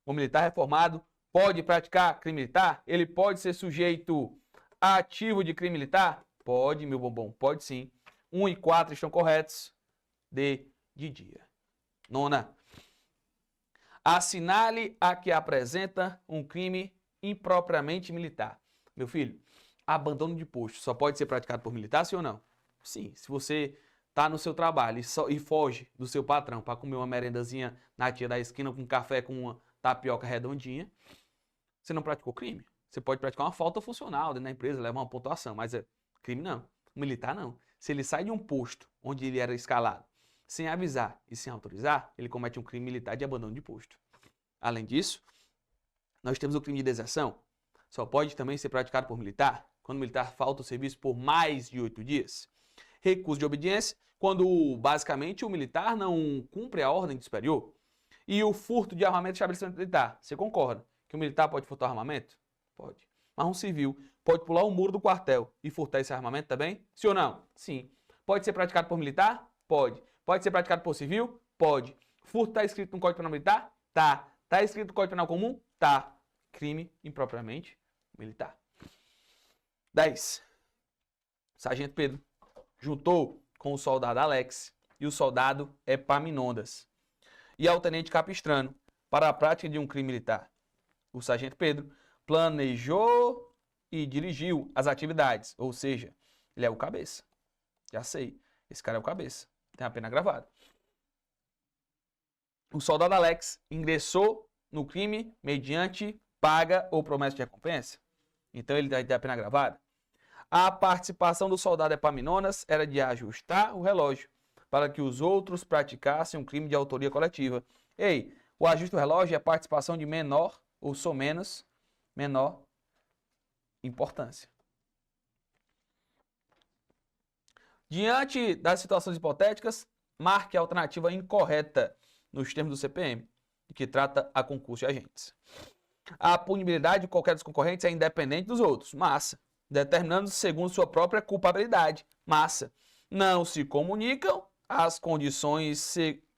O militar reformado pode praticar crime militar? Ele pode ser sujeito ativo de crime militar? Pode, meu bombom, pode sim. 1 e 4 estão corretos. D de dia. 9ª. Assinale a que apresenta um crime impropriamente militar. Meu filho, abandono de posto só pode ser praticado por militar, sim ou não? Sim. Se você está no seu trabalho e foge do seu patrão para comer uma merendazinha na tia da esquina com café com uma tapioca redondinha, você não praticou crime. Você pode praticar uma falta funcional dentro da empresa, levar uma pontuação, mas crime não. Militar não. Se ele sai de um posto onde ele era escalado, sem avisar e sem autorizar, ele comete um crime militar de abandono de posto. Além disso, nós temos o crime de deserção. Só pode também ser praticado por militar quando o militar falta o serviço por mais de 8 dias. Recuso de obediência, quando basicamente o militar não cumpre a ordem do superior. E o furto de armamento de estabelecimento militar. Você concorda que o militar pode furtar armamento? Pode. Mas um civil pode pular o muro do quartel e furtar esse armamento também? Sim ou não? Sim. Pode ser praticado por militar? Pode. Pode ser praticado por civil? Pode. Furto está escrito no Código Penal Militar? Tá. Está escrito no Código Penal Comum? Tá. Crime impropriamente militar. 10. Sargento Pedro juntou com o soldado Alex e o soldado Epaminondas e ao tenente Capistrano para a prática de um crime militar. O sargento Pedro planejou e dirigiu as atividades, ou seja, ele é o cabeça. Já sei, esse cara é o cabeça. Tem a pena gravada. O soldado Alex ingressou no crime mediante paga ou promessa de recompensa. Então ele tem a pena gravada. A participação do soldado Epaminondas era de ajustar o relógio para que os outros praticassem um crime de autoria coletiva. Ei, o ajuste do relógio é a participação de menor ou menor importância. Diante das situações hipotéticas, marque a alternativa incorreta nos termos do CPM, que trata a concurso de agentes. A punibilidade de qualquer dos concorrentes é independente dos outros. Massa. Determinando segundo sua própria culpabilidade. Massa. Não se comunicam as condições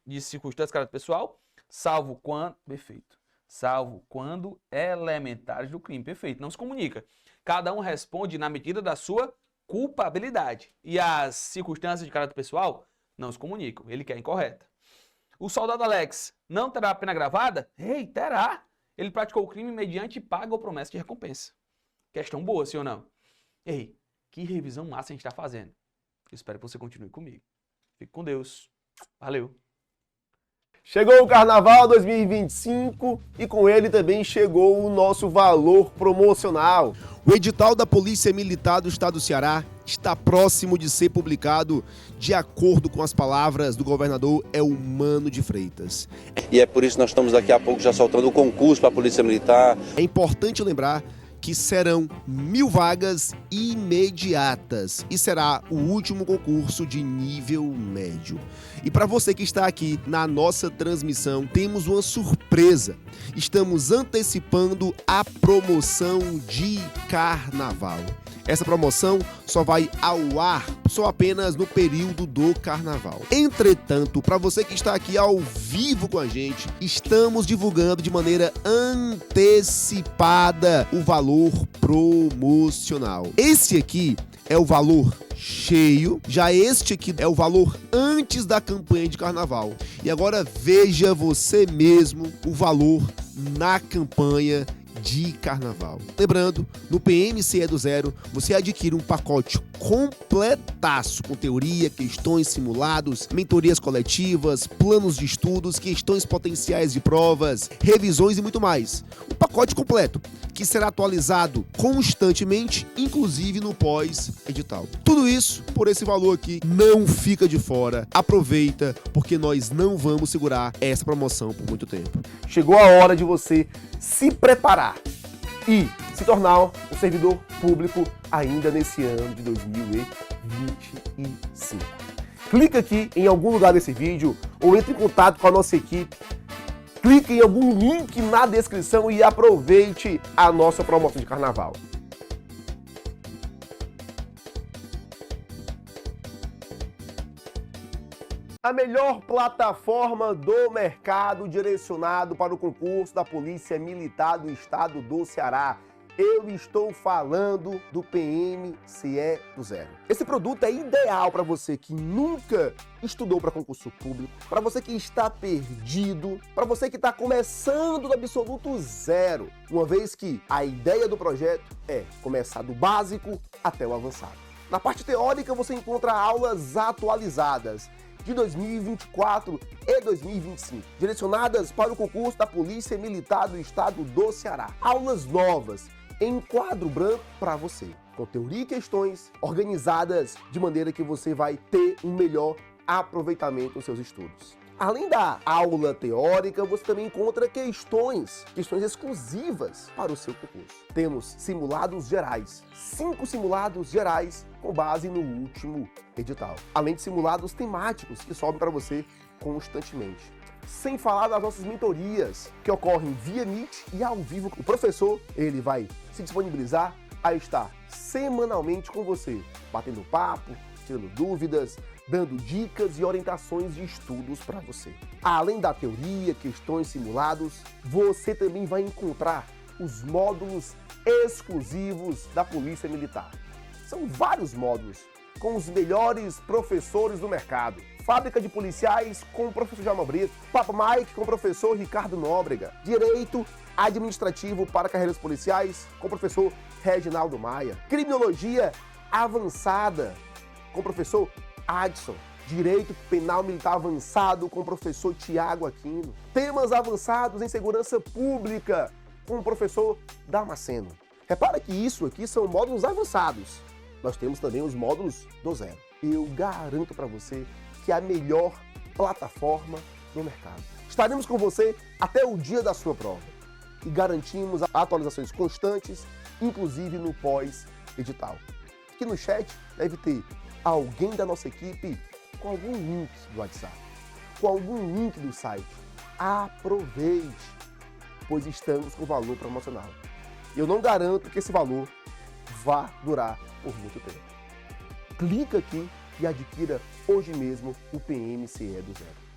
de circunstância de caráter pessoal, salvo quando... Perfeito. Salvo quando elementares do crime. Perfeito. Não se comunica. Cada um responde na medida da sua culpabilidade. E as circunstâncias de caráter pessoal não se comunicam. Ele quer incorreta. O soldado Alex não terá a pena gravada? Ei, terá. Ele praticou o crime mediante paga ou promessa de recompensa. Questão boa, sim ou não? Ei, que revisão massa a gente está fazendo. Eu espero que você continue comigo. Fique com Deus. Valeu. Chegou o Carnaval 2025 e com ele também chegou o nosso valor promocional. O edital da Polícia Militar do Estado do Ceará está próximo de ser publicado, de acordo com as palavras do governador Eumano de Freitas. E é por isso que nós estamos daqui a pouco já soltando o concurso para a Polícia Militar. É importante lembrar que serão 1000 vagas imediatas e será o último concurso de nível médio. E para você que está aqui na nossa transmissão, temos uma surpresa. Estamos antecipando a promoção de carnaval. Essa promoção só vai ao ar só apenas no período do carnaval. Entretanto, para você que está aqui ao vivo com a gente, estamos divulgando de maneira antecipada o valor promocional. Esse aqui é o valor cheio, já este aqui é o valor antes da campanha de carnaval. E agora veja você mesmo o valor na campanha de carnaval. Lembrando, no PMCE do Zero, você adquire um pacote completaço com teoria, questões, simulados, mentorias coletivas, planos de estudos, questões potenciais de provas, revisões e muito mais. Um pacote completo que será atualizado constantemente, inclusive no pós-edital. Tudo isso por esse valor aqui. Não fica de fora. Aproveita, porque nós não vamos segurar essa promoção por muito tempo. Chegou a hora de você se preparar e se tornar um servidor público ainda nesse ano de 2025. Clica aqui em algum lugar desse vídeo ou entre em contato com a nossa equipe. Clique em algum link na descrição e aproveite a nossa promoção de carnaval. A melhor plataforma do mercado direcionado para o concurso da Polícia Militar do Estado do Ceará. Eu estou falando do PMCE do Zero. Esse produto é ideal para você que nunca estudou para concurso público, para você que está perdido, para você que está começando do absoluto zero, uma vez que a ideia do projeto é começar do básico até o avançado. Na parte teórica você encontra aulas atualizadas de 2024 e 2025, direcionadas para o concurso da Polícia Militar do Estado do Ceará. Aulas novas em quadro branco para você, com teoria e questões organizadas de maneira que você vai ter um melhor aproveitamento dos seus estudos. Além da aula teórica, você também encontra questões exclusivas para o seu concurso. Temos simulados gerais, 5 simulados gerais com base no último edital, além de simulados temáticos que sobem para você constantemente. Sem falar das nossas mentorias, que ocorrem via Meet e ao vivo. O professor, ele vai se disponibilizar a estar semanalmente com você, batendo papo, tirando dúvidas, dando dicas e orientações de estudos para você. Além da teoria, questões, simulados, você também vai encontrar os módulos exclusivos da Polícia Militar. São vários módulos com os melhores professores do mercado. Fábrica de Policiais com o professor Djalma Brito, Papo Mike com o professor Ricardo Nóbrega, Direito Administrativo para Carreiras Policiais com o professor Reginaldo Maia, Criminologia Avançada com o professor Adson, Direito Penal Militar Avançado com o professor Tiago Aquino, Temas Avançados em Segurança Pública com o professor Damasceno. Repara que isso aqui são módulos avançados. Nós temos também os módulos do zero. Eu garanto para você que é a melhor plataforma do mercado. Estaremos com você até o dia da sua prova e garantimos atualizações constantes, inclusive no pós-edital. Aqui no chat deve ter alguém da nossa equipe com algum link do WhatsApp, com algum link do site. Aproveite, pois estamos com valor promocional. Eu não garanto que esse valor vá durar por muito tempo. Clica aqui e adquira hoje mesmo o PMCE do Zero.